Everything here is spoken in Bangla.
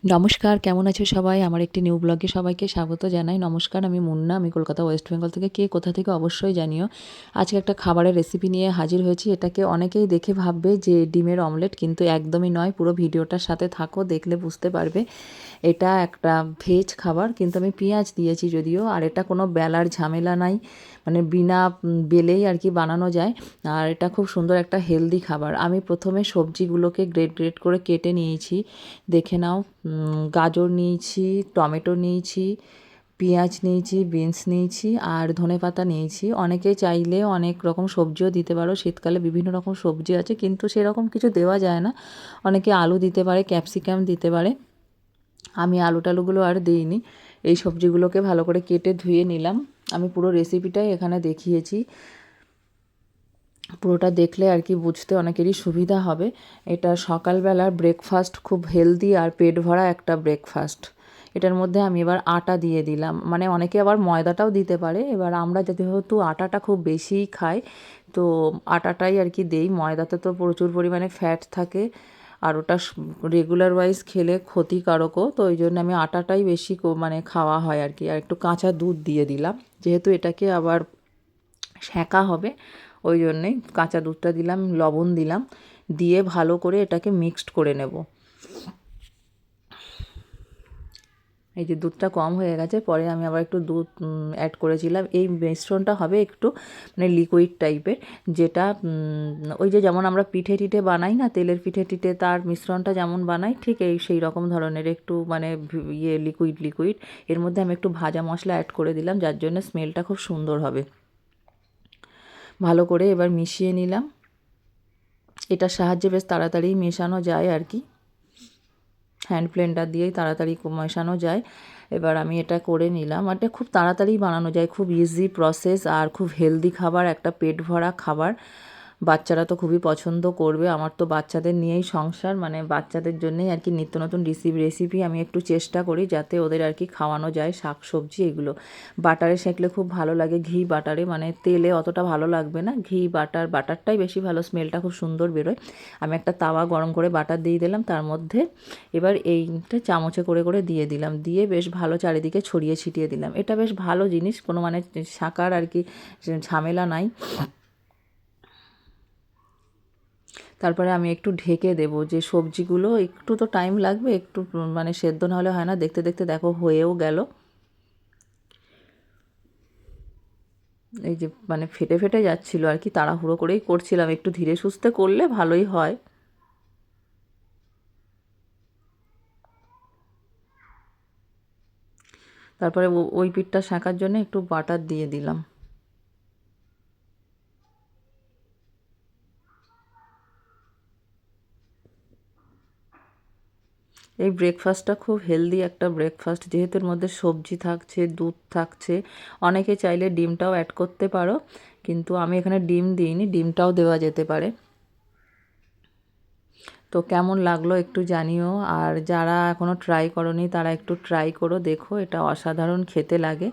নমস্কার, কেমন আছো সবাই? আমার একটি নিউ ব্লগে সবাইকে স্বাগত জানাই। নমস্কার, আমি মুন্না। আমি কলকাতা ওয়েস্ট বেঙ্গল থেকে। কে কোথা থেকে অবশ্যই জানিও। আজকে একটা খাবারের রেসিপি নিয়ে হাজির হয়েছি। এটাকে অনেকেই দেখে ভাববে যে ডিমের অমলেট, কিন্তু একদমই নয়। পুরো ভিডিওটার সাথে থাকো, দেখলে বুঝতে পারবে। এটা একটা ভেজ খাবার, কিন্তু আমি পেঁয়াজ দিয়েছি যদিও। আর এটা কোনো বেলার ঝামেলা নাই, মানে বিনা বেলেই আর কি বানানো যায়। আর এটা খুব সুন্দর একটা হেলদি খাবার। আমি প্রথমে সবজিগুলোকে গ্রেট গ্রেট করে কেটে নিয়েছি, দেখে নাও। গাজর নিয়েছি, টমেটো নিয়েছি, পেঁয়াজ নিয়েছি, বিনস নিয়েছি আর ধনেপাতা নিয়েছি। অনেকে চাইলে অনেক রকম সবজিও দিতে পারো, শীতকালে বিভিন্ন রকম সবজি আছে, কিন্তু সেরকম কিছু দেওয়া যায় না। অনেকে আলু দিতে পারে, ক্যাপসিকাম দিতে পারে। আমি আলু টালুগুলো আর দিইনি। এই সবজিগুলোকে ভালো করে কেটে ধুয়ে নিলাম। আমি পুরো রেসিপিটাই এখানে দেখিয়েছি। পুরোটা দেখলে আর কি বুঝতে অনেকেরই সুবিধা হবে। এটা সকালবেলার ব্রেকফাস্ট, খুব হেলদি আর পেট ভরা একটা ব্রেকফাস্ট। এটার মধ্যে আমি এবার আটা দিয়ে দিলাম, মানে অনেকে আবার ময়দাটাও দিতে পারে। এবার আমরা যেহেতু আটাটা খুব বেশিই খাই, তো আটাটাই আর কি দেই। ময়দাতে তো প্রচুর পরিমাণে ফ্যাট থাকে, আর ওটা রেগুলার ওয়াইজ খেলে ক্ষতিকারকও, তো ওই জন্য আমি আটাটাই বেশি মানে খাওয়া হয় আর কি। আর একটু কাঁচা দুধ দিয়ে দিলাম, যেহেতু এটাকে আবার সেঁকা হবে, ওই জন্যেই কাঁচা দুধটা দিলাম, লবণ দিলাম, দিয়ে ভালো করে এটাকে মিক্সড করে নেব। এই যে দুধটা কম হয়ে গেছে, পরে আমি আবার একটু দুধ অ্যাড করেছিলাম। এই মিশ্রণটা হবে একটু মানে লিকুইড টাইপের, যেটা ওই যে যেমন আমরা পিঠে টিঠে বানাই না, তেলের পিঠে টিঠে তার মিশ্রণটা যেমন বানাই, ঠিক সেই রকম ধরনের একটু মানে লিকুইড লিকুইড। এর মধ্যে আমি একটু ভাজা মশলা অ্যাড করে দিলাম, যার জন্য স্মেলটা খুব সুন্দর হবে। ভালো করে এবার মিশিয়ে নিলাম। এটার সাহায্যে বেশ তাড়াতাড়ি মেশানো যায় আর কি, হ্যান্ড ব্লেন্ডার দিয়েই তাড়াতাড়ি মেশানো যায়। এবার আমি এটা করে নিলাম। আর এটা খুব তাড়াতাড়ি বানানো যায়, খুব ইজি প্রসেস, আর খুব হেলদি খাবার, একটা পেট ভরা খাবার। বাচ্চারা তো খুবই পছন্দ করবে। আমার তো বাচ্চাদের নিয়েই সংসার, মানে বাচ্চাদের জন্যেই আর কি নিত্য নতুন রেসিপি আমি একটু চেষ্টা করি, যাতে ওদের আর কি খাওয়ানো যায়। শাক সবজি এগুলো বাটারে সেঁকলে খুব ভালো লাগে, ঘি বাটারে, মানে তেলে অতটা ভালো লাগবে না। ঘি বাটারটাই বেশি ভালো, স্মেলটা খুব সুন্দর বেরোয়। আমি একটা তাওয়া গরম করে বাটার দিয়ে দিলাম, তার মধ্যে এবার এইটা চামচে করে করে দিয়ে দিলাম, দিয়ে বেশ ভালো চারিদিকে ছড়িয়ে ছিটিয়ে দিলাম। এটা বেশ ভালো জিনিস, কোনো মানে শাকার আর কি ঝামেলা নাই। তারপরে আমি একটু ঢেকে দেব, যে সবজিগুলো একটু তো টাইম লাগবে, একটু মানে সেদ্ধ না হলে হয় না। দেখতে দেখতে দেখো হয়েও গেল। এই যে মানে ফেটে ফেটে যাচ্ছিলো আর কি, তাড়াহুড়ো করেই করছিলাম। একটু ধীরে সুস্থে করলে ভালোই হয়। তারপরে ওই পিঠটা সেঁকার জন্য একটু বাটার দিয়ে দিলাম। এই ব্রেকফাস্টটা খুব হেলদি একটা ব্রেকফাস্ট, যেহেতু এর মধ্যে সবজি থাকছে, দুধ থাকছে। অনেকে চাইলে ডিমটাও অ্যাড করতে পারো, কিন্তু আমি এখানে ডিম দিইনি, ডিমটাও দেওয়া যেতে পারে। তো কেমন লাগলো একটু জানিও। আর যারা এখনও ট্রাই করোনি, তারা একটু ট্রাই করো, দেখো, এটা অসাধারণ খেতে লাগে।